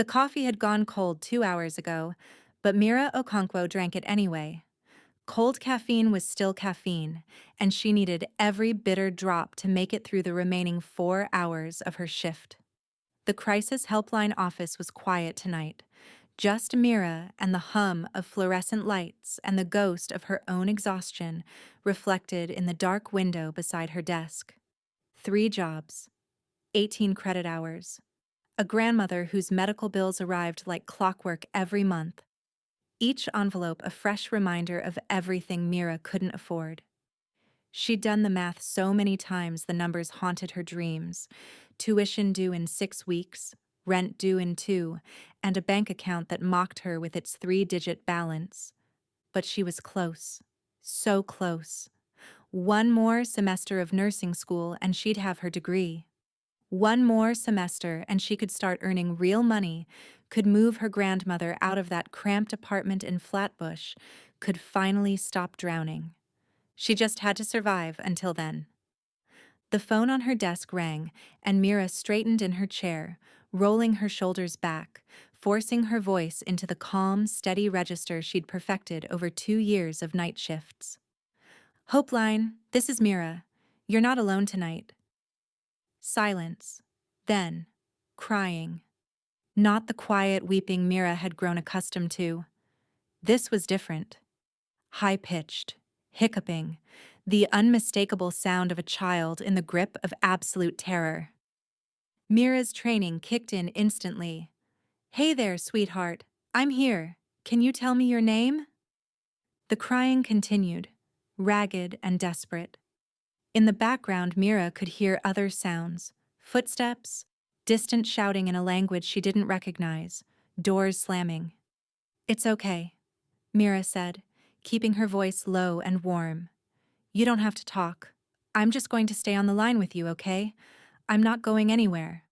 The coffee had gone cold 2 hours ago, but Mira Okonkwo drank it anyway. Cold caffeine was still caffeine, and she needed every bitter drop to make it through the remaining 4 hours of her shift. The crisis helpline office was quiet tonight. Just Mira and the hum of fluorescent lights and the ghost of her own exhaustion reflected in the dark window beside her desk. 3 jobs, 18 credit hours, a grandmother whose medical bills arrived like clockwork every month, each envelope a fresh reminder of everything Mira couldn't afford. She'd done the math so many times the numbers haunted her dreams. Tuition due in 6 weeks, rent due in 2, and a bank account that mocked her with its 3-digit balance. But she was close. So close. One more semester of nursing school and she'd have her degree. One more semester and she could start earning real money, could move her grandmother out of that cramped apartment in Flatbush, could finally stop drowning. She just had to survive until then. The phone on her desk rang, and Mira straightened in her chair, rolling her shoulders back, forcing her voice into the calm, steady register she'd perfected over 2 years of night shifts. "Hopeline, this is Mira. You're not alone tonight." Silence. Then, crying. Not the quiet weeping Mira had grown accustomed to. This was different. High-pitched, hiccuping, the unmistakable sound of a child in the grip of absolute terror. Mira's training kicked in instantly. "Hey there, sweetheart. I'm here. Can you tell me your name?" The crying continued, ragged and desperate. In the background, Mira could hear other sounds, footsteps, distant shouting in a language she didn't recognize, doors slamming. "It's okay," Mira said, keeping her voice low and warm. "You don't have to talk. I'm just going to stay on the line with you, okay? I'm not going anywhere."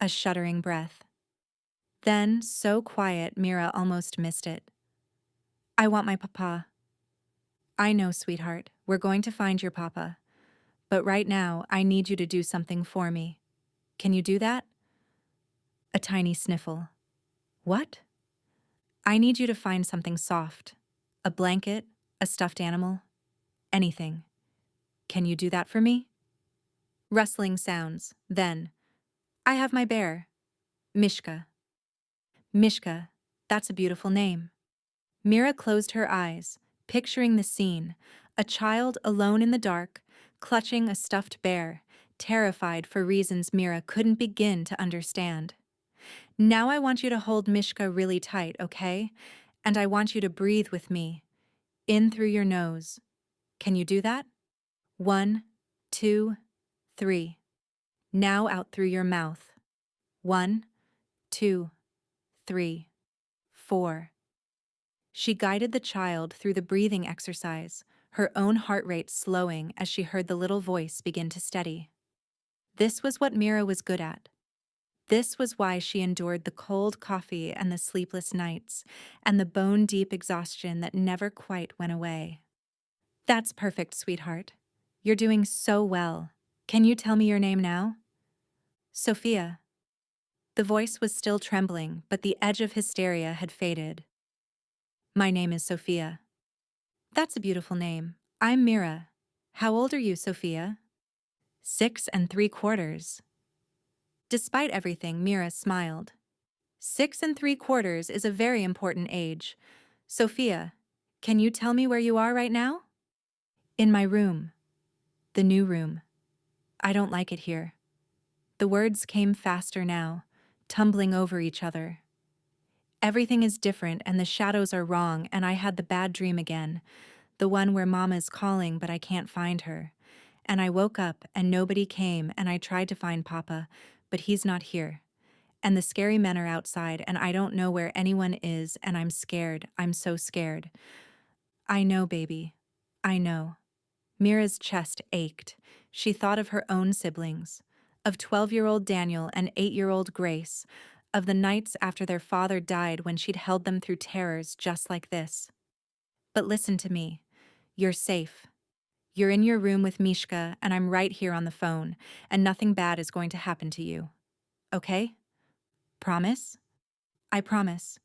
A shuddering breath. Then, so quiet, Mira almost missed it. "I want my papa." "I know, sweetheart. We're going to find your papa. But right now, I need you to do something for me. Can you do that?" A tiny sniffle. "What?" "I need you to find something soft. A blanket, a stuffed animal, anything. Can you do that for me?" Rustling sounds. Then, "I have my bear. Mishka." Mishka, that's a beautiful name. Mira closed her eyes, picturing the scene, a child alone in the dark, clutching a stuffed bear, terrified for reasons Mira couldn't begin to understand. "Now I want you to hold Mishka really tight, okay? And I want you to breathe with me. In through your nose. Can you do that? 1, 2, 3. Now out through your mouth. 1, 2, 3, 4. She guided the child through the breathing exercise, her own heart rate slowing as she heard the little voice begin to steady. This was what Mira was good at. This was why she endured the cold coffee and the sleepless nights, and the bone-deep exhaustion that never quite went away. "That's perfect, sweetheart. You're doing so well. Can you tell me your name now?" "Sophia." The voice was still trembling, but the edge of hysteria had faded. "My name is Sophia." "That's a beautiful name. I'm Mira. How old are you, Sophia?" 6 3/4. Despite everything, Mira smiled. 6 3/4 is a very important age. "Sophia, can you tell me where you are right now?" "In my room. The new room. I don't like it here." The words came faster now, tumbling over each other. "Everything is different and the shadows are wrong, and I had the bad dream again. The one where Mama's calling but I can't find her. And I woke up and nobody came and I tried to find Papa, but he's not here. And the scary men are outside and I don't know where anyone is and I'm scared. I'm so scared." "I know, baby. I know." Mira's chest ached. She thought of her own siblings, of 12-year-old Daniel and 8-year-old Grace, of the nights after their father died when she'd held them through terrors just like this. "But listen to me. You're safe. You're in your room with Mishka, and I'm right here on the phone, and nothing bad is going to happen to you. Okay? Promise?" I promise.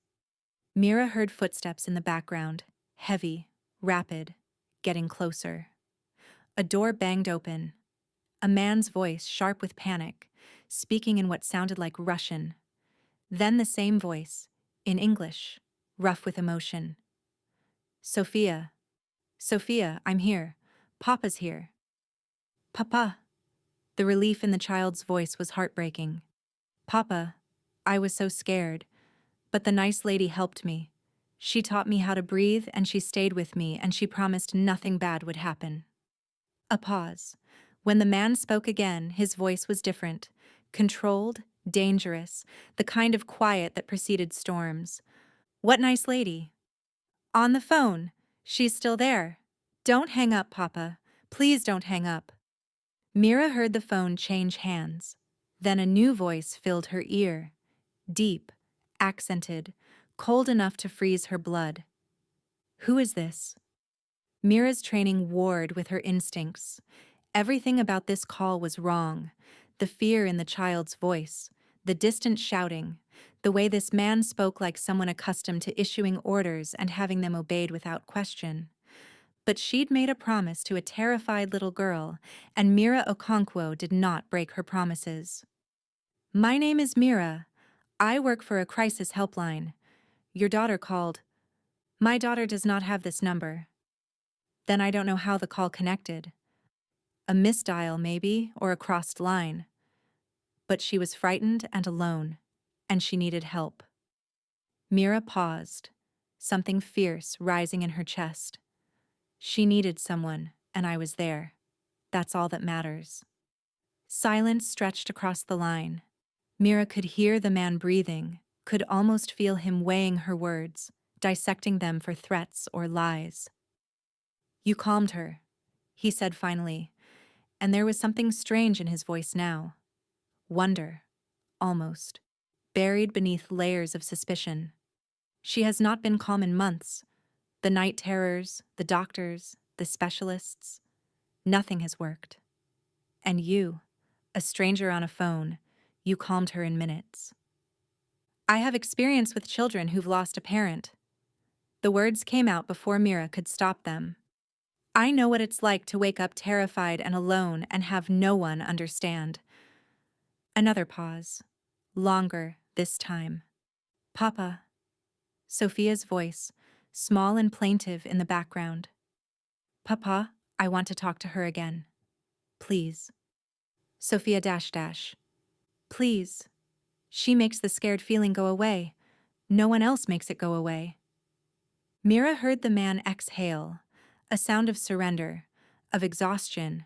Mira heard footsteps in the background, heavy, rapid, getting closer. A door banged open. A man's voice, sharp with panic, speaking in what sounded like Russian. Then the same voice, in English, rough with emotion. Sophia. Sophia, I'm here. Papa's here. Papa. The relief in the child's voice was heartbreaking. Papa. I was so scared. But the nice lady helped me. She taught me how to breathe and she stayed with me and she promised nothing bad would happen. A pause. When the man spoke again, his voice was different. Controlled, dangerous, the kind of quiet that preceded storms. What nice lady? On the phone. She's still there. Don't hang up, Papa. Please don't hang up. Mira heard the phone change hands. Then a new voice filled her ear. Deep, accented, cold enough to freeze her blood. Who is this? Mira's training warred with her instincts. Everything about this call was wrong. The fear in the child's voice, the distant shouting, the way this man spoke like someone accustomed to issuing orders and having them obeyed without question. But she'd made a promise to a terrified little girl, and Mira Okonkwo did not break her promises. My name is Mira. I work for a crisis helpline. Your daughter called. My daughter does not have this number. Then I don't know how the call connected. A misdial, maybe, or a crossed line. But she was frightened and alone, and she needed help. Mira paused, something fierce rising in her chest. She needed someone, and I was there. That's all that matters. Silence stretched across the line. Mira could hear the man breathing, could almost feel him weighing her words, dissecting them for threats or lies. You calmed her, he said finally, and there was something strange in his voice now. Wonder, almost, buried beneath layers of suspicion. She has not been calm in months. The night terrors, the doctors, the specialists. Nothing has worked. And you, a stranger on a phone, you calmed her in minutes. I have experience with children who've lost a parent. The words came out before Mira could stop them. I know what it's like to wake up terrified and alone and have no one understand. Another pause. Longer this time. Papa. Sophia's voice, small and plaintive in the background. Papa, I want to talk to her again. Please. Sophia dash dash. Please. She makes the scared feeling go away. No one else makes it go away. Mira heard the man exhale, a sound of surrender, of exhaustion,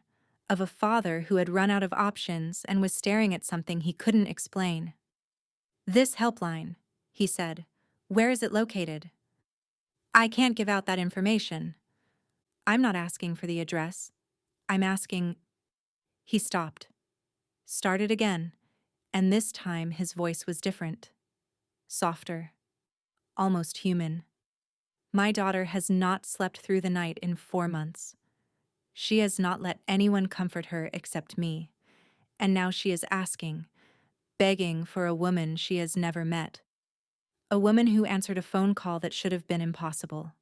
of a father who had run out of options and was staring at something he couldn't explain. This helpline, he said. Where is it located? I can't give out that information. I'm not asking for the address. I'm asking. He stopped. Started again, and this time his voice was different. Softer. Almost human. My daughter has not slept through the night in 4 months. She has not let anyone comfort her except me. And now she is asking, begging for a woman she has never met. A woman who answered a phone call that should have been impossible.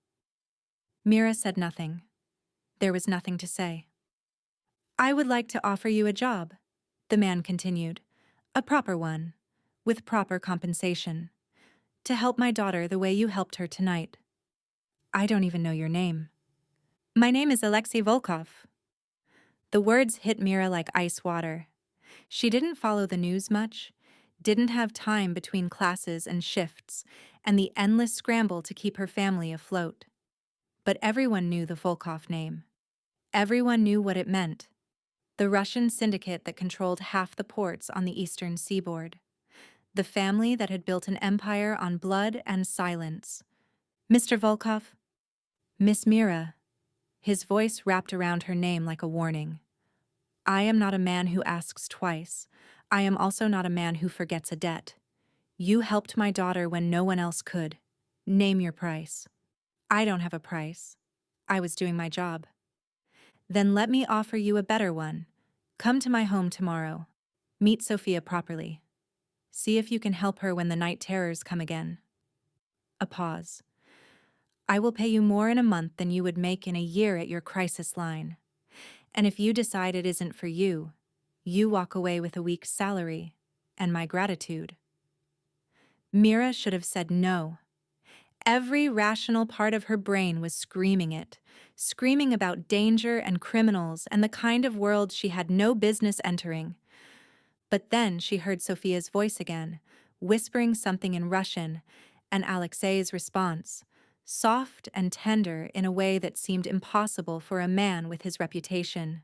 Mira said nothing. There was nothing to say. I would like to offer you a job, the man continued. A proper one, with proper compensation. To help my daughter the way you helped her tonight. I don't even know your name. My name is Alexei Volkov. The words hit Mira like ice water. She didn't follow the news much, didn't have time between classes and shifts, and the endless scramble to keep her family afloat. But everyone knew the Volkov name. Everyone knew what it meant. The Russian syndicate that controlled half the ports on the eastern seaboard. The family that had built an empire on blood and silence. Mr. Volkov? Miss Mira. His voice wrapped around her name like a warning. I am not a man who asks twice. I am also not a man who forgets a debt. You helped my daughter when no one else could. Name your price. I don't have a price. I was doing my job. Then let me offer you a better one. Come to my home tomorrow. Meet Sophia properly. See if you can help her when the night terrors come again. A pause. I will pay you more in a month than you would make in a year at your crisis line. And if you decide it isn't for you, you walk away with a week's salary and my gratitude. Mira should have said no. Every rational part of her brain was screaming it, screaming about danger and criminals and the kind of world she had no business entering. But then she heard Sophia's voice again, whispering something in Russian, and Alexei's response, soft and tender in a way that seemed impossible for a man with his reputation.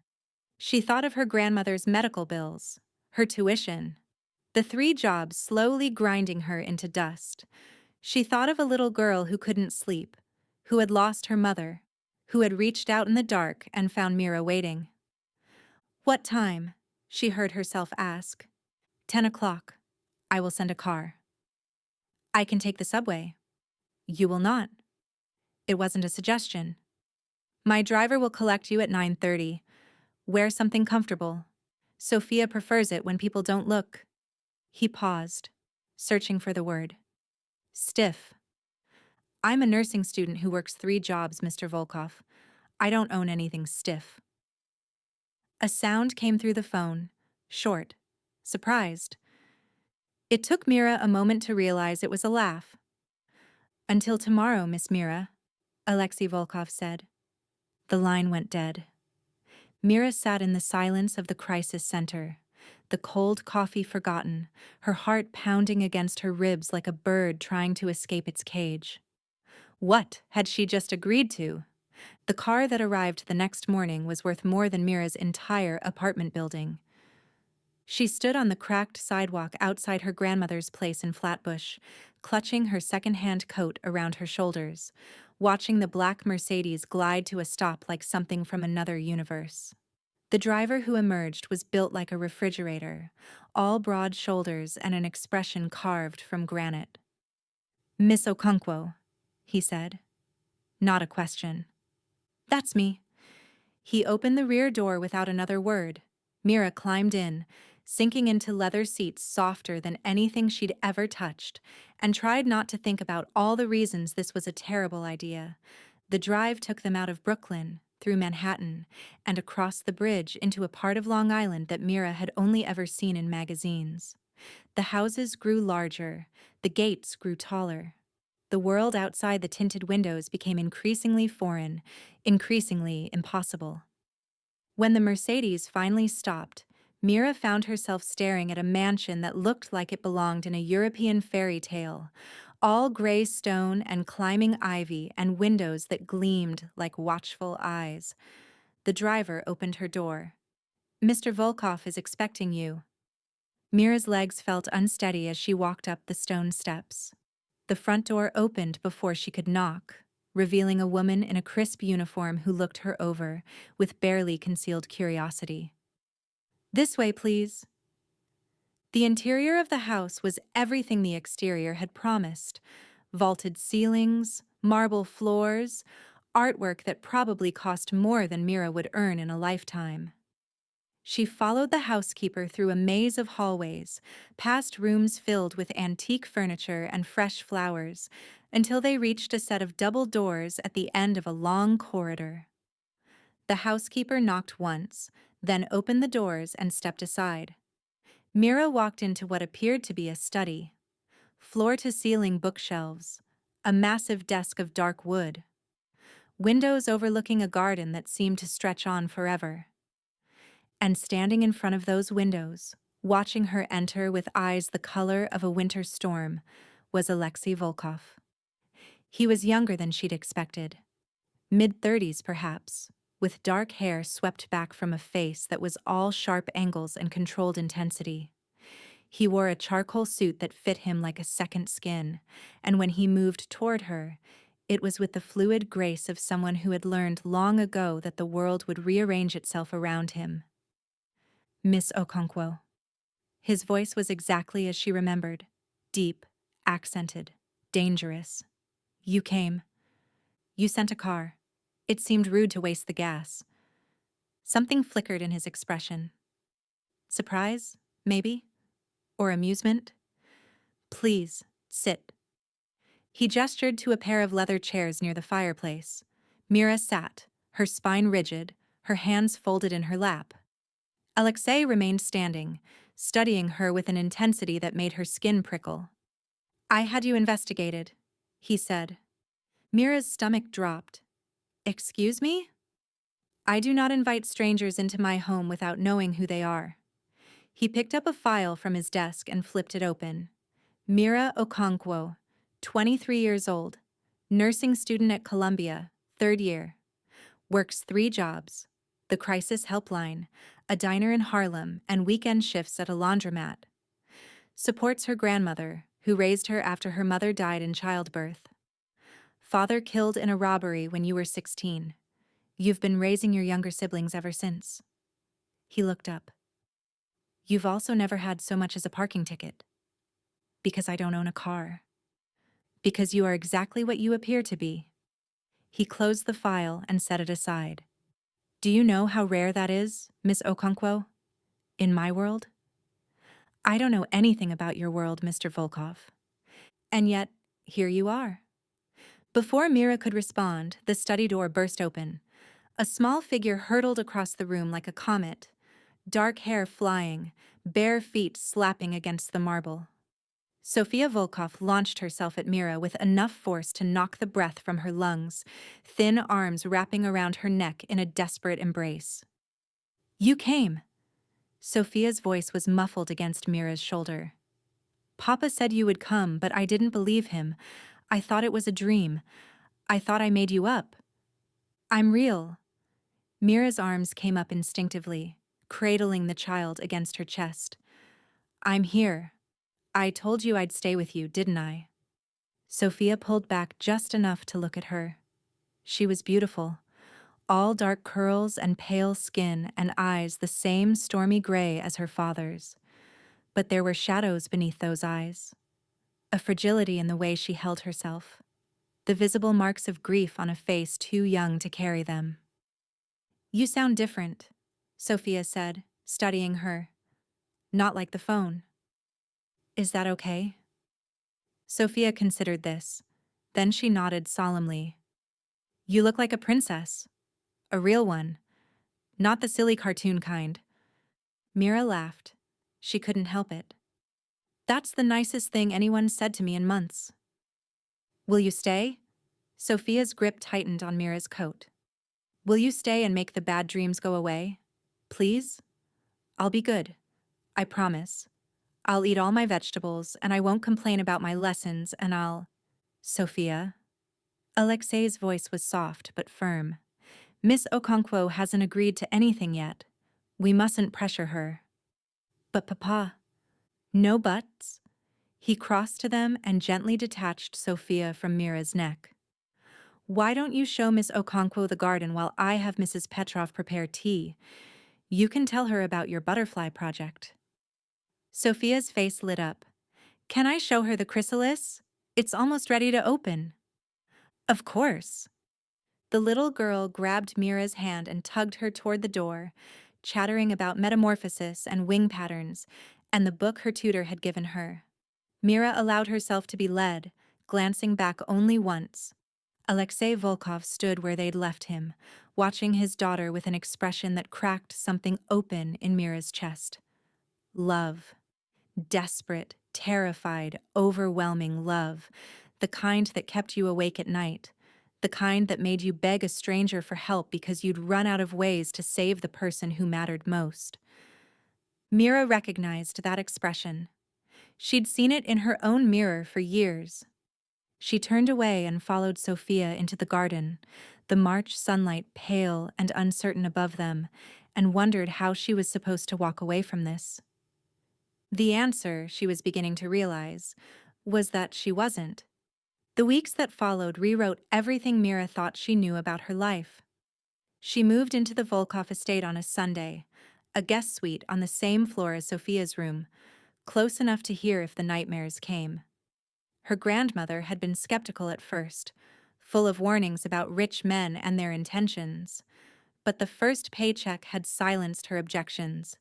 She thought of her grandmother's medical bills, her tuition, the 3 jobs slowly grinding her into dust. She thought of a little girl who couldn't sleep, who had lost her mother, who had reached out in the dark and found Mira waiting. What time? She heard herself ask. 10 o'clock. I will send a car. I can take the subway. You will not. It wasn't a suggestion. My driver will collect you at 9:30. Wear something comfortable. Sophia prefers it when people don't look. He paused, searching for the word. Stiff. I'm a nursing student who works 3 jobs, Mr. Volkov. I don't own anything stiff. A sound came through the phone, short, surprised. It took Mira a moment to realize it was a laugh. Until tomorrow, Miss Mira, Alexei Volkov said. The line went dead. Mira sat in the silence of the crisis center, the cold coffee forgotten, her heart pounding against her ribs like a bird trying to escape its cage. What had she just agreed to? The car that arrived the next morning was worth more than Mira's entire apartment building. She stood on the cracked sidewalk outside her grandmother's place in Flatbush, clutching her second-hand coat around her shoulders, watching the black Mercedes glide to a stop like something from another universe. The driver who emerged was built like a refrigerator, all broad shoulders and an expression carved from granite. Miss Okonkwo, he said. Not a question. That's me. He opened the rear door without another word. Mira climbed in, sinking into leather seats softer than anything she'd ever touched, and tried not to think about all the reasons this was a terrible idea. The drive took them out of Brooklyn, through Manhattan, and across the bridge into a part of Long Island that Mira had only ever seen in magazines. The houses grew larger, the gates grew taller. The world outside the tinted windows became increasingly foreign, increasingly impossible. When the Mercedes finally stopped, Mira found herself staring at a mansion that looked like it belonged in a European fairy tale, all gray stone and climbing ivy and windows that gleamed like watchful eyes. The driver opened her door. Mr. Volkov is expecting you. Mira's legs felt unsteady as she walked up the stone steps. The front door opened before she could knock, revealing a woman in a crisp uniform who looked her over with barely concealed curiosity. This way, please. The interior of the house was everything the exterior had promised. Vaulted ceilings, marble floors, artwork that probably cost more than Mira would earn in a lifetime. She followed the housekeeper through a maze of hallways, past rooms filled with antique furniture and fresh flowers, until they reached a set of double doors at the end of a long corridor. The housekeeper knocked once, then opened the doors and stepped aside. Mira walked into what appeared to be a study. Floor-to-ceiling bookshelves, a massive desk of dark wood, windows overlooking a garden that seemed to stretch on forever. And standing in front of those windows, watching her enter with eyes the color of a winter storm, was Alexei Volkov. He was younger than she'd expected. Mid-30s, perhaps, with dark hair swept back from a face that was all sharp angles and controlled intensity. He wore a charcoal suit that fit him like a second skin, and when he moved toward her, it was with the fluid grace of someone who had learned long ago that the world would rearrange itself around him. Miss Okonkwo. His voice was exactly as she remembered, deep, accented, dangerous. You came. You sent a car. It seemed rude to waste the gas. Something flickered in his expression. Surprise, maybe? Or amusement? Please, sit. He gestured to a pair of leather chairs near the fireplace. Mira sat, her spine rigid, her hands folded in her lap. Alexei remained standing, studying her with an intensity that made her skin prickle. I had you investigated, he said. Mira's stomach dropped. Excuse me? I do not invite strangers into my home without knowing who they are. He picked up a file from his desk and flipped it open. Mira Okonkwo, 23 years old, nursing student at Columbia, third year. Works 3 jobs: the crisis helpline, a diner in Harlem, and weekend shifts at a laundromat. Supports her grandmother, who raised her after her mother died in childbirth. Father killed in a robbery when you were 16. You've been raising your younger siblings ever since. He looked up. You've also never had so much as a parking ticket. Because I don't own a car. Because you are exactly what you appear to be. He closed the file and set it aside. Do you know how rare that is, Miss Okonkwo? In my world? I don't know anything about your world, Mr. Volkov. And yet, here you are. Before Mira could respond, the study door burst open. A small figure hurtled across the room like a comet, dark hair flying, bare feet slapping against the marble. Sofia Volkov launched herself at Mira with enough force to knock the breath from her lungs, thin arms wrapping around her neck in a desperate embrace. You came. Sofia's voice was muffled against Mira's shoulder. Papa said you would come, but I didn't believe him. I thought it was a dream. I thought I made you up. I'm real. Mira's arms came up instinctively, cradling the child against her chest. I'm here. I told you I'd stay with you, didn't I? Sofia pulled back just enough to look at her. She was beautiful, all dark curls and pale skin and eyes the same stormy gray as her father's. But there were shadows beneath those eyes, a fragility in the way she held herself, the visible marks of grief on a face too young to carry them. You sound different, Sofia said, studying her. Not like the phone. Is that okay? Sofia considered this. Then she nodded solemnly. You look like a princess. A real one. Not the silly cartoon kind. Mira laughed. She couldn't help it. That's the nicest thing anyone said to me in months. Will you stay? Sofia's grip tightened on Mira's coat. Will you stay and make the bad dreams go away? Please? I'll be good. I promise. I'll eat all my vegetables, and I won't complain about my lessons, and I'll... Sofia? Alexei's voice was soft but firm. Miss Okonkwo hasn't agreed to anything yet. We mustn't pressure her. But Papa... No buts? He crossed to them and gently detached Sofia from Mira's neck. Why don't you show Miss Okonkwo the garden while I have Mrs. Petrov prepare tea? You can tell her about your butterfly project. Sofia's face lit up. Can I show her the chrysalis? It's almost ready to open. Of course. The little girl grabbed Mira's hand and tugged her toward the door, chattering about metamorphosis and wing patterns, and the book her tutor had given her. Mira allowed herself to be led, glancing back only once. Alexei Volkov stood where they'd left him, watching his daughter with an expression that cracked something open in Mira's chest. Love. Desperate, terrified, overwhelming love. The kind that kept you awake at night. The kind that made you beg a stranger for help because you'd run out of ways to save the person who mattered most. Mira recognized that expression. She'd seen it in her own mirror for years. She turned away and followed Sofia into the garden, the March sunlight pale and uncertain above them, and wondered how she was supposed to walk away from this. The answer, she was beginning to realize, was that she wasn't. The weeks that followed rewrote everything Mira thought she knew about her life. She moved into the Volkov estate on a Sunday, a guest suite on the same floor as Sofia's room, close enough to hear if the nightmares came. Her grandmother had been skeptical at first, full of warnings about rich men and their intentions, but the first paycheck had silenced her objections.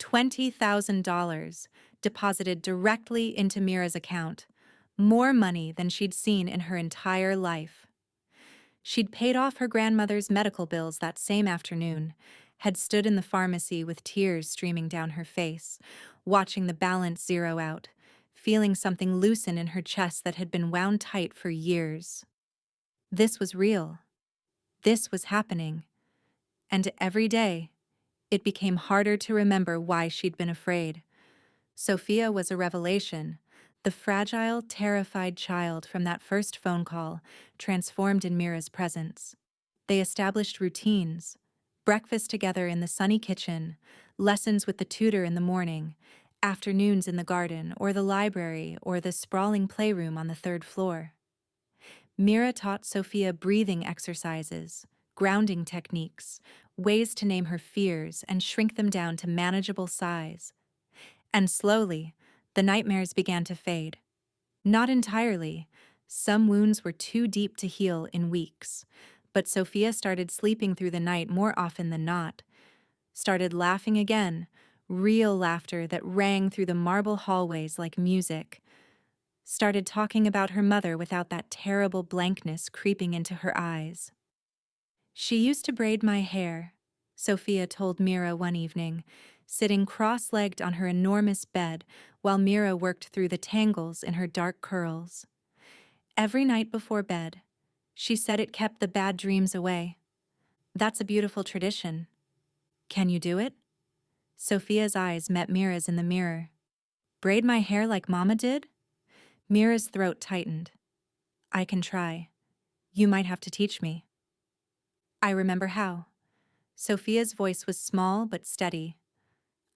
$20,000 deposited directly into Mira's account, more money than she'd seen in her entire life. She'd paid off her grandmother's medical bills that same afternoon, had stood in the pharmacy with tears streaming down her face, watching the balance zero out, feeling something loosen in her chest that had been wound tight for years. This was real. This was happening. And every day, it became harder to remember why she'd been afraid. Sophia was a revelation, the fragile, terrified child from that first phone call, transformed in Mira's presence. They established routines, breakfast together in the sunny kitchen, lessons with the tutor in the morning, afternoons in the garden or the library or the sprawling playroom on the third floor. Mira taught Sophia breathing exercises, grounding techniques, ways to name her fears and shrink them down to manageable size. And slowly, the nightmares began to fade. Not entirely. Some wounds were too deep to heal in weeks. But Sophia started sleeping through the night more often than not. Started laughing again, real laughter that rang through the marble hallways like music. Started talking about her mother without that terrible blankness creeping into her eyes. She used to braid my hair, Sophia told Mira one evening, sitting cross-legged on her enormous bed while Mira worked through the tangles in her dark curls. Every night before bed, she said it kept the bad dreams away. That's a beautiful tradition. Can you do it? Sophia's eyes met Mira's in the mirror. Braid my hair like Mama did? Mira's throat tightened. I can try. You might have to teach me. I remember how. Sophia's voice was small but steady.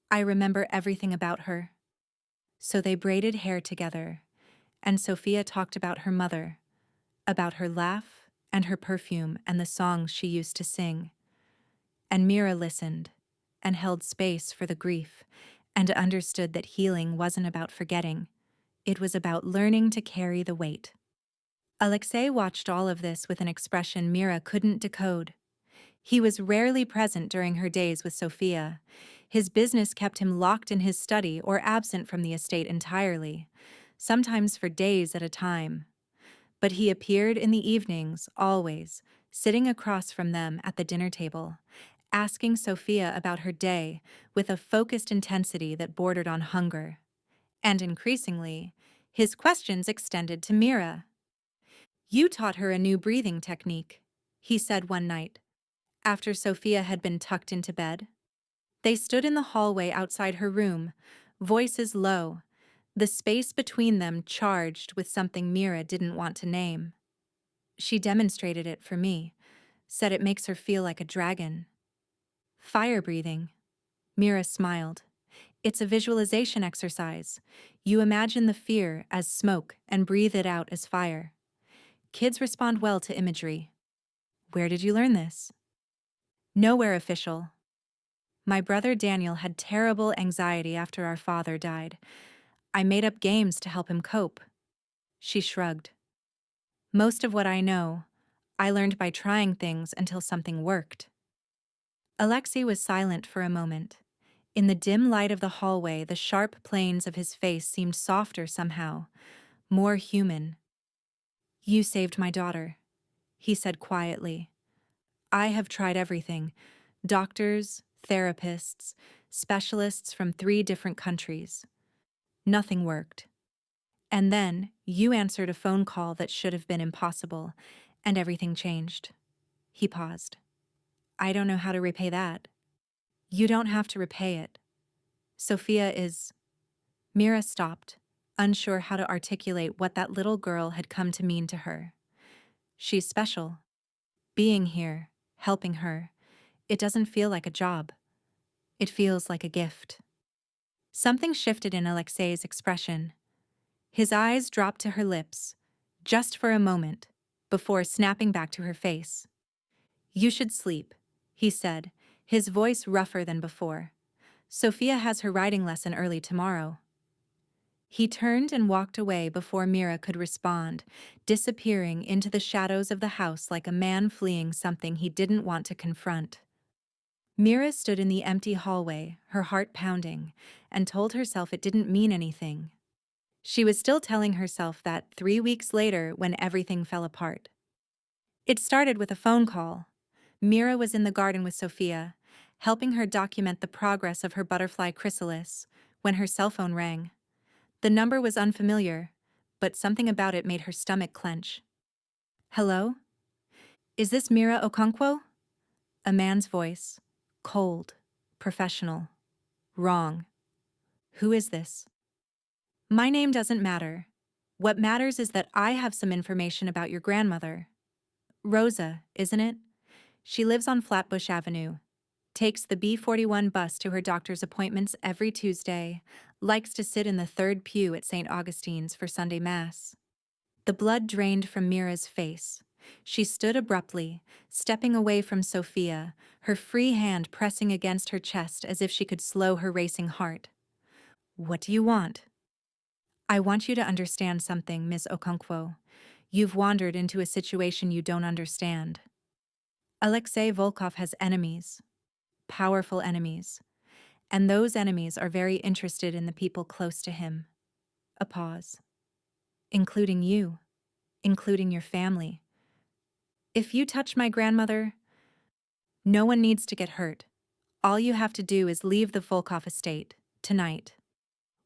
I remember everything about her. So they braided hair together, and Sophia talked about her mother, about her laugh and her perfume and the songs she used to sing. And Mira listened and held space for the grief and understood that healing wasn't about forgetting. It was about learning to carry the weight. Alexei watched all of this with an expression Mira couldn't decode. He was rarely present during her days with Sophia. His business kept him locked in his study or absent from the estate entirely, sometimes for days at a time. But he appeared in the evenings, always, sitting across from them at the dinner table, asking Sophia about her day with a focused intensity that bordered on hunger. And increasingly, his questions extended to Mira. You taught her a new breathing technique, he said one night, after Sophia had been tucked into bed. They stood in the hallway outside her room, voices low, the space between them charged with something Mira didn't want to name. She demonstrated it for me, said it makes her feel like a dragon. Fire breathing. Mira smiled. It's a visualization exercise. You imagine the fear as smoke and breathe it out as fire. Kids respond well to imagery. Where did you learn this? Nowhere official. My brother Daniel had terrible anxiety after our father died. I made up games to help him cope. She shrugged. Most of what I know, I learned by trying things until something worked. Alexei was silent for a moment. In the dim light of the hallway, the sharp planes of his face seemed softer somehow, more human. You saved my daughter, he said quietly. I have tried everything. Doctors, therapists, specialists from 3 different countries. Nothing worked. And then you answered a phone call that should have been impossible, and everything changed. He paused. I don't know how to repay that. You don't have to repay it. Sophia is... Mira stopped, unsure how to articulate what that little girl had come to mean to her. She's special. Being here, helping her, it doesn't feel like a job. It feels like a gift. Something shifted in Alexei's expression. His eyes dropped to her lips, just for a moment, before snapping back to her face. You should sleep, he said, his voice rougher than before. Sophia has her writing lesson early tomorrow. He turned and walked away before Mira could respond, disappearing into the shadows of the house like a man fleeing something he didn't want to confront. Mira stood in the empty hallway, her heart pounding, and told herself it didn't mean anything. She was still telling herself that 3 weeks later when everything fell apart. It started with a phone call. Mira was in the garden with Sophia, helping her document the progress of her butterfly chrysalis, when her cell phone rang. The number was unfamiliar, but something about it made her stomach clench. Hello? Is this Mira Okonkwo? A man's voice. Cold. Professional. Wrong. Who is this? My name doesn't matter. What matters is that I have some information about your grandmother. Rosa, isn't it? She lives on Flatbush Avenue. Takes the B41 bus to her doctor's appointments every Tuesday. Likes to sit in the third pew at St. Augustine's for Sunday Mass. The blood drained from Mira's face. She stood abruptly, stepping away from Sophia, her free hand pressing against her chest as if she could slow her racing heart. What do you want? I want you to understand something, Miss Okonkwo. You've wandered into a situation you don't understand. Alexei Volkov has enemies, powerful enemies, and those enemies are very interested in the people close to him. A pause. Including you, including your family. If you touch my grandmother, no one needs to get hurt. All you have to do is leave the Volkov estate, tonight.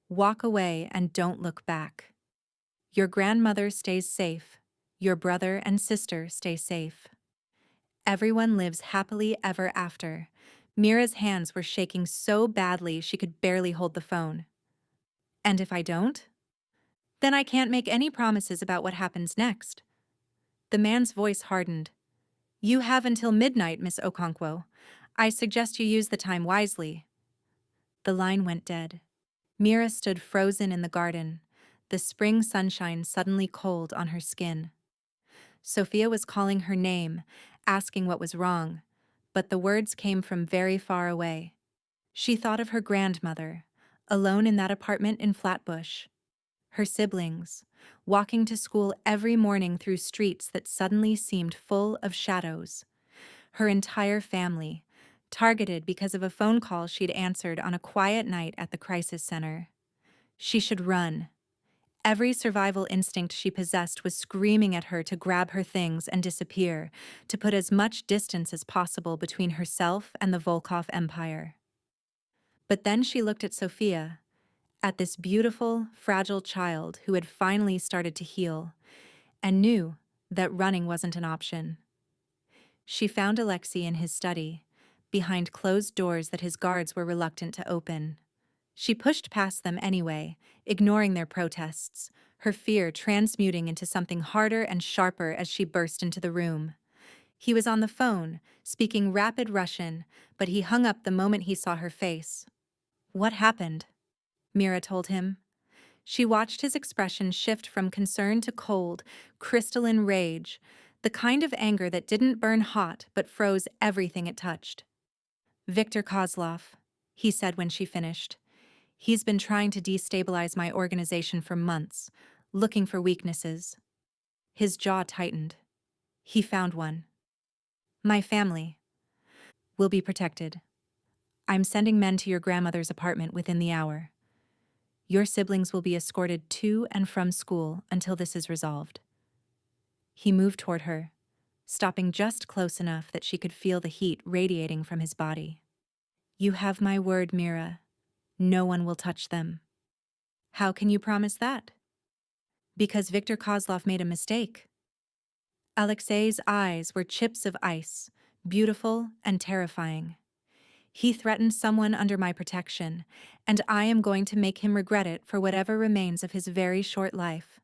Walk away and don't look back. Your grandmother stays safe. Your brother and sister stay safe. Everyone lives happily ever after. Mira's hands were shaking so badly she could barely hold the phone. And if I don't? Then I can't make any promises about what happens next. The man's voice hardened. You have until midnight, Miss Okonkwo. I suggest you use the time wisely. The line went dead. Mira stood frozen in the garden, the spring sunshine suddenly cold on her skin. Sophia was calling her name, asking what was wrong, but the words came from very far away. She thought of her grandmother, alone in that apartment in Flatbush. Her siblings, walking to school every morning through streets that suddenly seemed full of shadows. Her entire family, targeted because of a phone call she'd answered on a quiet night at the crisis center. She should run. Every survival instinct she possessed was screaming at her to grab her things and disappear, to put as much distance as possible between herself and the Volkov Empire. But then she looked at Sophia, at this beautiful, fragile child who had finally started to heal, and knew that running wasn't an option. She found Alexei in his study, behind closed doors that his guards were reluctant to open. She pushed past them anyway, ignoring their protests, her fear transmuting into something harder and sharper as she burst into the room. He was on the phone, speaking rapid Russian, but he hung up the moment he saw her face. What happened? Mira told him. She watched his expression shift from concern to cold, crystalline rage, the kind of anger that didn't burn hot but froze everything it touched. Viktor Kozlov, he said when she finished. He's been trying to destabilize my organization for months, looking for weaknesses. His jaw tightened. He found one. My family will be protected. I'm sending men to your grandmother's apartment within the hour. Your siblings will be escorted to and from school until this is resolved. He moved toward her, stopping just close enough that she could feel the heat radiating from his body. You have my word, Mira. No one will touch them. How can you promise that? Because Viktor Kozlov made a mistake. Alexei's eyes were chips of ice, beautiful and terrifying. He threatened someone under my protection, and I am going to make him regret it for whatever remains of his very short life.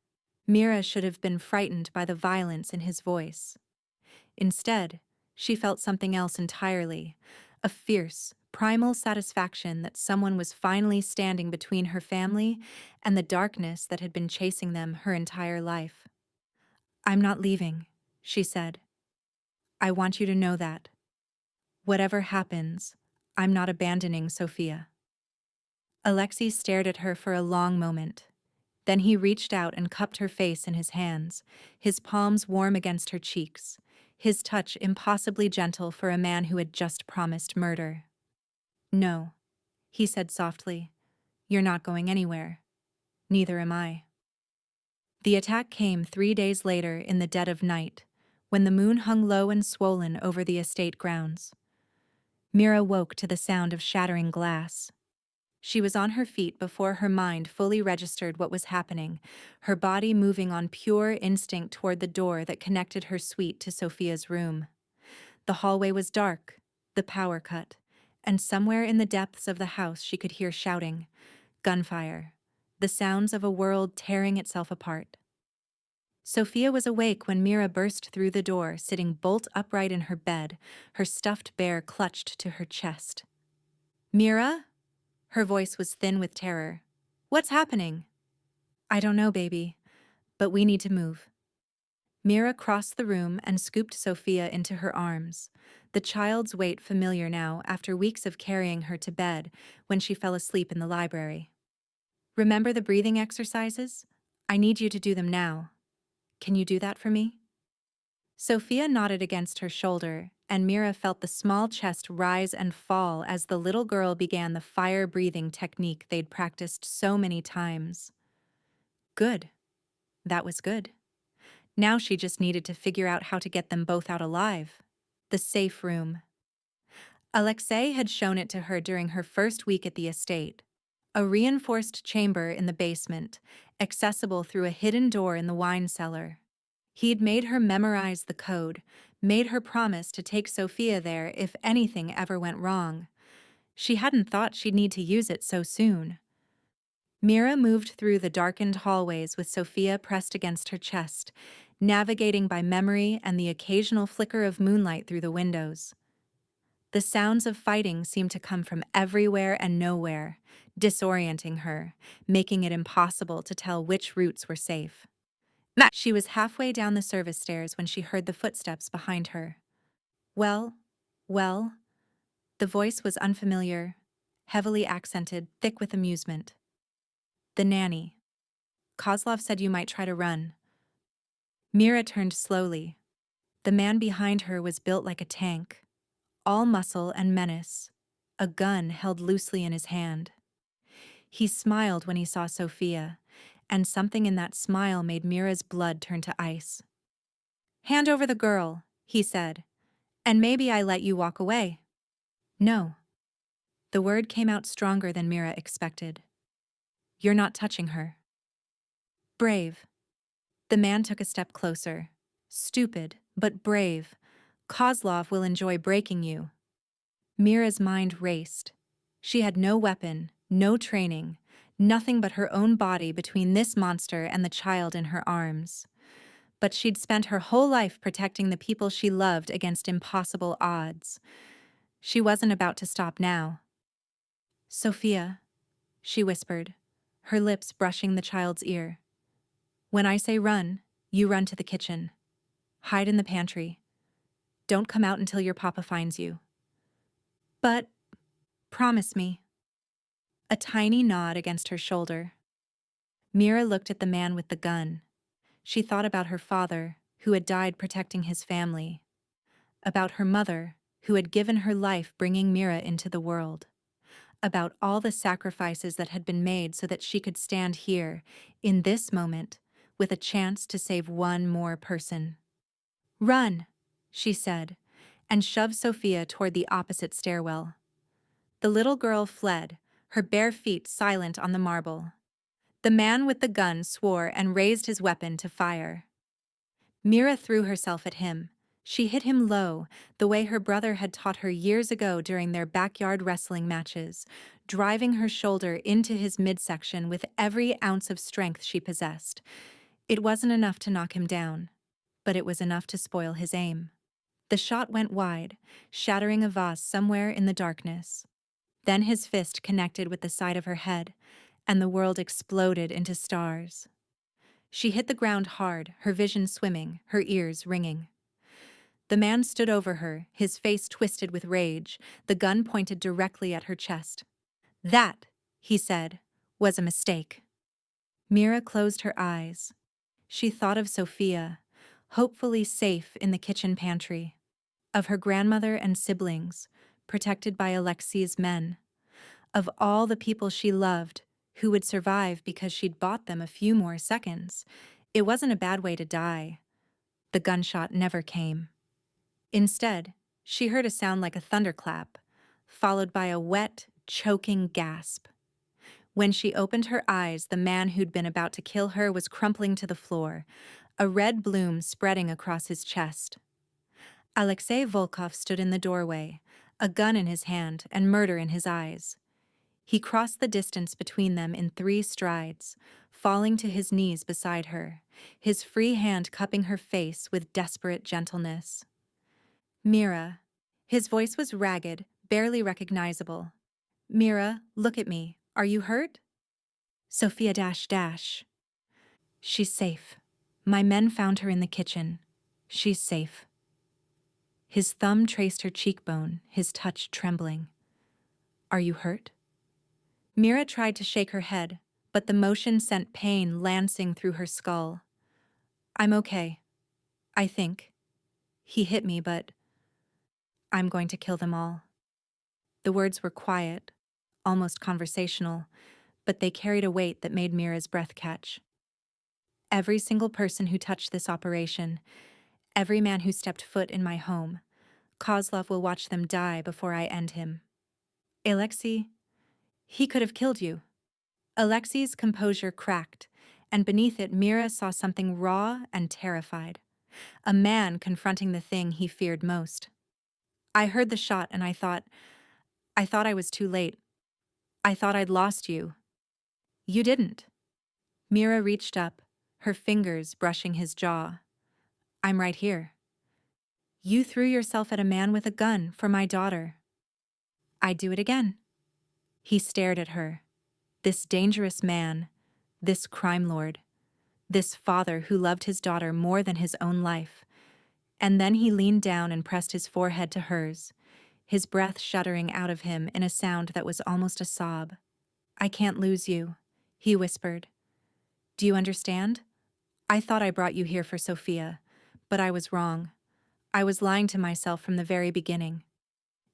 Mira should have been frightened by the violence in his voice. Instead, she felt something else entirely, a fierce, primal satisfaction that someone was finally standing between her family and the darkness that had been chasing them her entire life. I'm not leaving, she said. I want you to know that. Whatever happens, I'm not abandoning Sophia. Alexei stared at her for a long moment. Then he reached out and cupped her face in his hands, his palms warm against her cheeks. his touch impossibly gentle for a man who had just promised murder. "No," he said softly. "You're not going anywhere. Neither am I." The attack came 3 days later in the dead of night, when the moon hung low and swollen over the estate grounds. Mira woke to the sound of shattering glass. She was on her feet before her mind fully registered what was happening, her body moving on pure instinct toward the door that connected her suite to Sophia's room. The hallway was dark, the power cut, and somewhere in the depths of the house she could hear shouting, gunfire, the sounds of a world tearing itself apart. Sophia was awake when Mira burst through the door, sitting bolt upright in her bed, her stuffed bear clutched to her chest. "Mira?" Her voice was thin with terror. "What's happening?" "I don't know, baby, but we need to move." Mira crossed the room and scooped Sophia into her arms, the child's weight familiar now after weeks of carrying her to bed when she fell asleep in the library. "Remember the breathing exercises? I need you to do them now. Can you do that for me?" Sophia nodded against her shoulder, and Mira felt the small chest rise and fall as the little girl began the fire-breathing technique they'd practiced so many times. Good. That was good. Now she just needed to figure out how to get them both out alive. The safe room. Alexei had shown it to her during her first week at the estate. A reinforced chamber in the basement, accessible through a hidden door in the wine cellar. He'd made her memorize the code, made her promise to take Sophia there if anything ever went wrong. She hadn't thought she'd need to use it so soon. Mira moved through the darkened hallways with Sophia pressed against her chest, navigating by memory and the occasional flicker of moonlight through the windows. The sounds of fighting seemed to come from everywhere and nowhere, disorienting her, making it impossible to tell which routes were safe. She was halfway down the service stairs when she heard the footsteps behind her. "Well, well?" The voice was unfamiliar, heavily accented, thick with amusement. "The nanny. Kozlov said you might try to run." Mira turned slowly. The man behind her was built like a tank, all muscle and menace, a gun held loosely in his hand. He smiled when he saw Sophia, and something in that smile made Mira's blood turn to ice. "Hand over the girl," he said, "and maybe I let you walk away." "No." The word came out stronger than Mira expected. "You're not touching her." "Brave." The man took a step closer. "Stupid, but brave. Kozlov will enjoy breaking you." Mira's mind raced. She had no weapon, no training, nothing but her own body between this monster and the child in her arms. But she'd spent her whole life protecting the people she loved against impossible odds. She wasn't about to stop now. "Sophia," she whispered, her lips brushing the child's ear. "When I say run, you run to the kitchen. Hide in the pantry. Don't come out until your papa finds you." "But, promise me." A tiny nod against her shoulder. Mira looked at the man with the gun. She thought about her father, who had died protecting his family. About her mother, who had given her life bringing Mira into the world. About all the sacrifices that had been made so that she could stand here, in this moment, with a chance to save one more person. "Run," she said, and shoved Sophia toward the opposite stairwell. The little girl fled, her bare feet silent on the marble. The man with the gun swore and raised his weapon to fire. Mira threw herself at him. She hit him low, the way her brother had taught her years ago during their backyard wrestling matches, driving her shoulder into his midsection with every ounce of strength she possessed. It wasn't enough to knock him down, but it was enough to spoil his aim. The shot went wide, shattering a vase somewhere in the darkness. Then his fist connected with the side of her head, and the world exploded into stars. She hit the ground hard, her vision swimming, her ears ringing. The man stood over her, his face twisted with rage, the gun pointed directly at her chest. "That," he said, "was a mistake." Mira closed her eyes. She thought of Sophia, hopefully safe in the kitchen pantry, of her grandmother and siblings, protected by Alexei's men, of all the people she loved who would survive because she'd bought them a few more seconds. It wasn't a bad way to die. The gunshot never came. Instead, she heard a sound like a thunderclap, followed by a wet, choking gasp. When she opened her eyes, the man who'd been about to kill her was crumpling to the floor, a red bloom spreading across his chest. Alexei Volkov stood in the doorway, a gun in his hand and murder in his eyes. He crossed the distance between them in 3 strides, falling to his knees beside her, his free hand cupping her face with desperate gentleness. Mira. His voice was ragged, barely recognizable. Mira, look at me. Are you hurt? Sophia dash dash. She's safe. My men found her in the kitchen. She's safe. His thumb traced her cheekbone, his touch trembling. Are you hurt? Mira tried to shake her head, but the motion sent pain lancing through her skull. I'm okay. I think. He hit me, but I'm going to kill them all. The words were quiet, almost conversational, but they carried a weight that made Mira's breath catch. Every single person who touched this operation, every man who stepped foot in my home, Kozlov will watch them die before I end him. Alexei, he could have killed you. Alexei's composure cracked, and beneath it Mira saw something raw and terrified. A man confronting the thing he feared most. I heard the shot and I thought I was too late. I thought I'd lost you. You didn't. Mira reached up, her fingers brushing his jaw. I'm right here. You threw yourself at a man with a gun for my daughter. I'd do it again. He stared at her. This dangerous man, this crime lord, this father who loved his daughter more than his own life. And then he leaned down and pressed his forehead to hers, his breath shuddering out of him in a sound that was almost a sob. I can't lose you, he whispered. Do you understand? I thought I brought you here for Sophia, but I was wrong. I was lying to myself from the very beginning.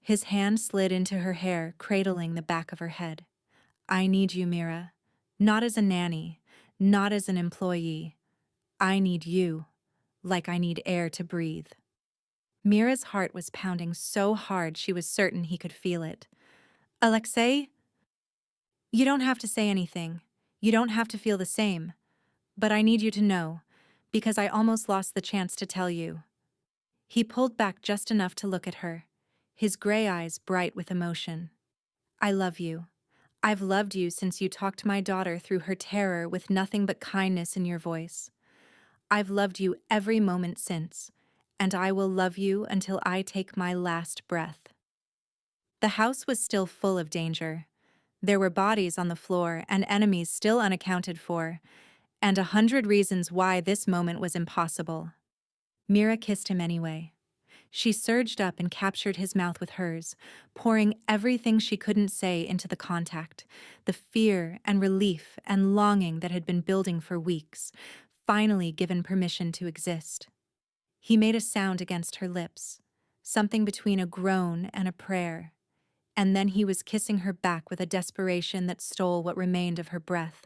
His hand slid into her hair, cradling the back of her head. I need you, Mira. Not as a nanny, not as an employee. I need you, like I need air to breathe. Mira's heart was pounding so hard she was certain he could feel it. Alexei? You don't have to say anything. You don't have to feel the same. But I need you to know, because I almost lost the chance to tell you. He pulled back just enough to look at her, his gray eyes bright with emotion. I love you. I've loved you since you talked my daughter through her terror with nothing but kindness in your voice. I've loved you every moment since, and I will love you until I take my last breath. The house was still full of danger. There were bodies on the floor and enemies still unaccounted for, and 100 reasons why this moment was impossible. Mira kissed him anyway. She surged up and captured his mouth with hers, pouring everything she couldn't say into the contact, the fear and relief and longing that had been building for weeks, finally given permission to exist. He made a sound against her lips, something between a groan and a prayer, and then he was kissing her back with a desperation that stole what remained of her breath.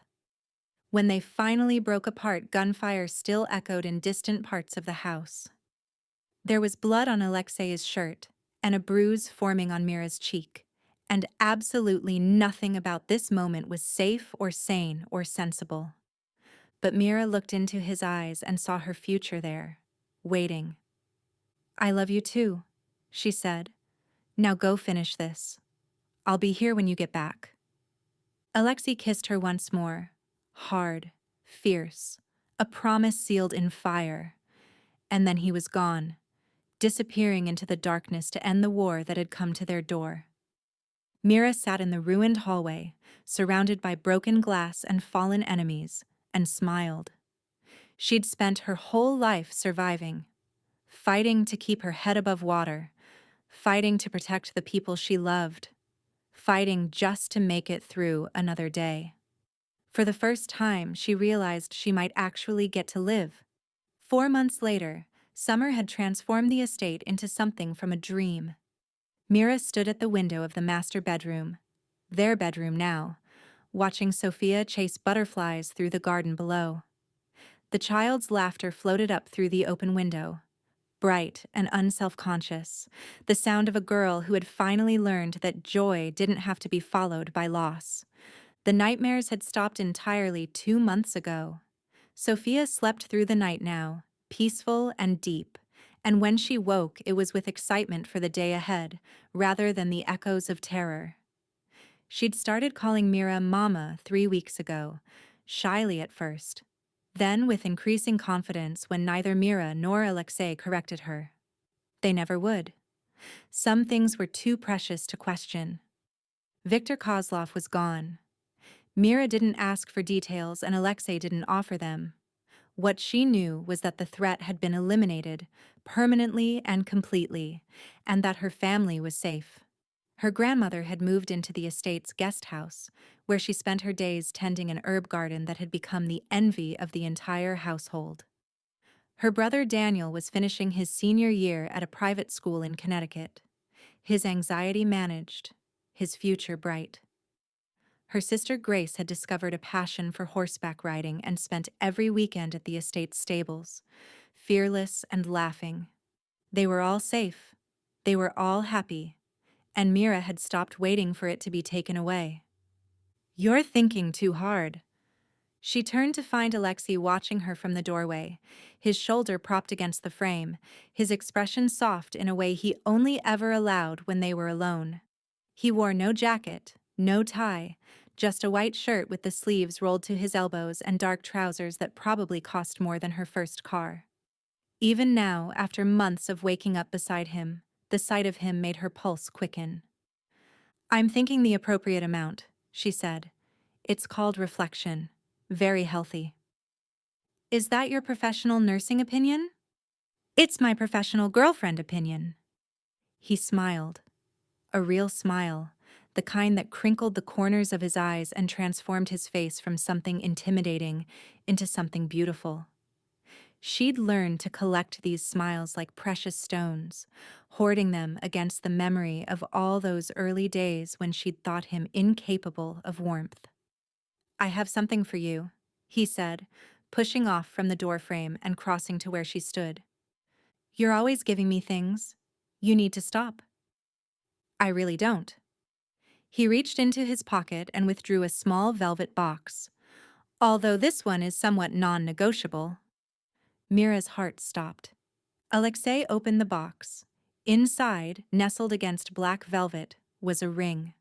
When they finally broke apart, gunfire still echoed in distant parts of the house. There was blood on Alexei's shirt and a bruise forming on Mira's cheek, and absolutely nothing about this moment was safe or sane or sensible. But Mira looked into his eyes and saw her future there, waiting. I love you too, she said. Now go finish this. I'll be here when you get back. Alexei kissed her once more, hard, fierce, a promise sealed in fire. And then he was gone, disappearing into the darkness to end the war that had come to their door. Mira sat in the ruined hallway, surrounded by broken glass and fallen enemies, and smiled. She'd spent her whole life surviving, fighting to keep her head above water, fighting to protect the people she loved, fighting just to make it through another day. For the first time, she realized she might actually get to live. 4 months later, summer had transformed the estate into something from a dream. Mira stood at the window of the master bedroom, their bedroom now, watching Sophia chase butterflies through the garden below. The child's laughter floated up through the open window, bright and unself-conscious, the sound of a girl who had finally learned that joy didn't have to be followed by loss. The nightmares had stopped entirely 2 months ago. Sophia slept through the night now, peaceful and deep, and when she woke it was with excitement for the day ahead, rather than the echoes of terror. She'd started calling Mira Mama 3 weeks ago, shyly at first, then with increasing confidence when neither Mira nor Alexei corrected her. They never would. Some things were too precious to question. Viktor Kozlov was gone. Mira didn't ask for details and Alexei didn't offer them. What she knew was that the threat had been eliminated, permanently and completely, and that her family was safe. Her grandmother had moved into the estate's guest house, where she spent her days tending an herb garden that had become the envy of the entire household. Her brother Daniel was finishing his senior year at a private school in Connecticut, his anxiety managed, his future bright. Her sister Grace had discovered a passion for horseback riding and spent every weekend at the estate's stables, fearless and laughing. They were all safe. They were all happy. And Mira had stopped waiting for it to be taken away. "You're thinking too hard." She turned to find Alexei watching her from the doorway, his shoulder propped against the frame, his expression soft in a way he only ever allowed when they were alone. He wore no jacket, no tie, just a white shirt with the sleeves rolled to his elbows and dark trousers that probably cost more than her first car. Even now, after months of waking up beside him, the sight of him made her pulse quicken. "I'm thinking the appropriate amount," she said. "It's called reflection. Very healthy." "Is that your professional nursing opinion?" "It's my professional girlfriend opinion." He smiled. A real smile, the kind that crinkled the corners of his eyes and transformed his face from something intimidating into something beautiful. She'd learned to collect these smiles like precious stones, hoarding them against the memory of all those early days when she'd thought him incapable of warmth. "I have something for you," he said, pushing off from the doorframe and crossing to where she stood. "You're always giving me things. You need to stop." "I really don't." He reached into his pocket and withdrew a small velvet box. "Although this one is somewhat non-negotiable." Mira's heart stopped. Alexei opened the box. Inside, nestled against black velvet, was a ring.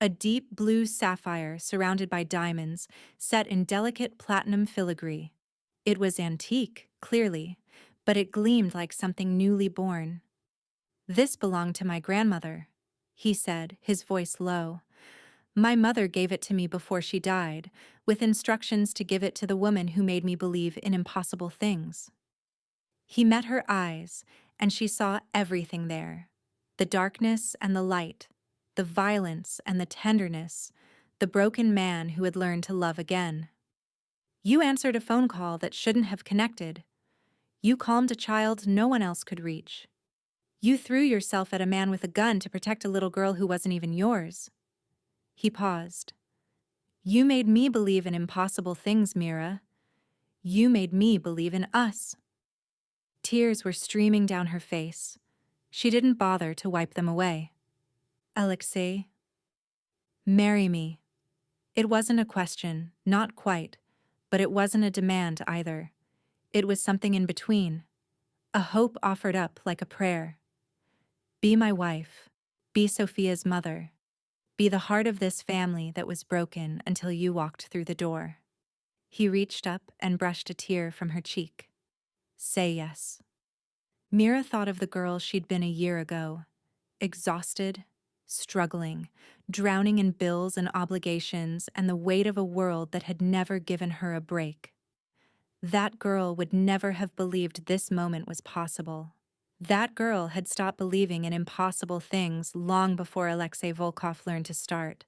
A deep blue sapphire surrounded by diamonds, set in delicate platinum filigree. It was antique, clearly, but it gleamed like something newly born. "This belonged to my grandmother," he said, his voice low. "My mother gave it to me before she died, with instructions to give it to the woman who made me believe in impossible things." He met her eyes, and she saw everything there. The darkness and the light, the violence and the tenderness, the broken man who had learned to love again. "You answered a phone call that shouldn't have connected. You calmed a child no one else could reach. You threw yourself at a man with a gun to protect a little girl who wasn't even yours." He paused. "You made me believe in impossible things, Mira. You made me believe in us." Tears were streaming down her face. She didn't bother to wipe them away. "Alexei, marry me." It wasn't a question, not quite, but it wasn't a demand either. It was something in between, a hope offered up like a prayer. "Be my wife. Be Sophia's mother. Be the heart of this family that was broken until you walked through the door." He reached up and brushed a tear from her cheek. "Say yes." Mira thought of the girl she'd been a year ago, exhausted, struggling, drowning in bills and obligations and the weight of a world that had never given her a break. That girl would never have believed this moment was possible. That girl had stopped believing in impossible things long before Alexei Volkov learned to start.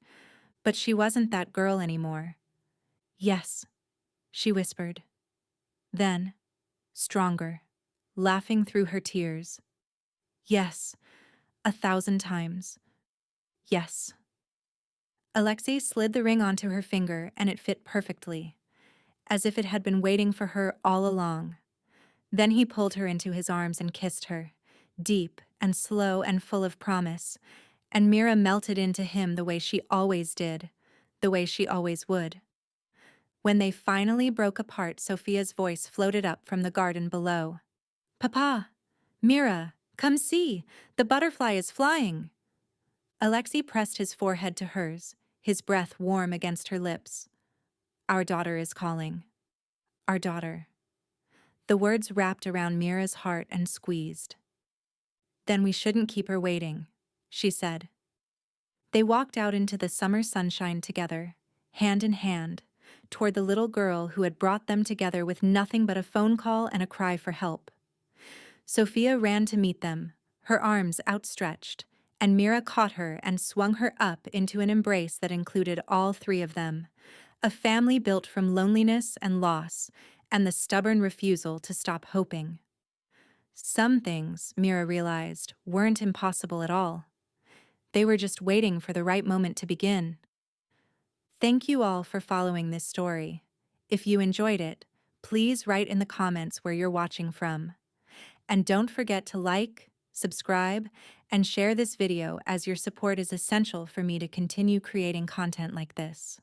But she wasn't that girl anymore. "Yes," she whispered. Then, stronger, laughing through her tears. Yes, 1,000 times. Yes. Alexei slid the ring onto her finger and it fit perfectly, as if it had been waiting for her all along. Then he pulled her into his arms and kissed her, deep and slow and full of promise, and Mira melted into him the way she always did, the way she always would. When they finally broke apart, Sophia's voice floated up from the garden below. Papa! Mira! Come see! The butterfly is flying! Alexei pressed his forehead to hers, his breath warm against her lips. Our daughter is calling. Our daughter. The words wrapped around Mira's heart and squeezed. Then we shouldn't keep her waiting, she said. They walked out into the summer sunshine together, hand in hand, toward the little girl who had brought them together with nothing but a phone call and a cry for help. Sophia ran to meet them, her arms outstretched, and Mira caught her and swung her up into an embrace that included all three of them, a family built from loneliness and loss, and the stubborn refusal to stop hoping. Some things, Mira realized, weren't impossible at all. They were just waiting for the right moment to begin. Thank you all for following this story. If you enjoyed it, please write in the comments where you're watching from. And don't forget to like, subscribe, and share this video as your support is essential for me to continue creating content like this.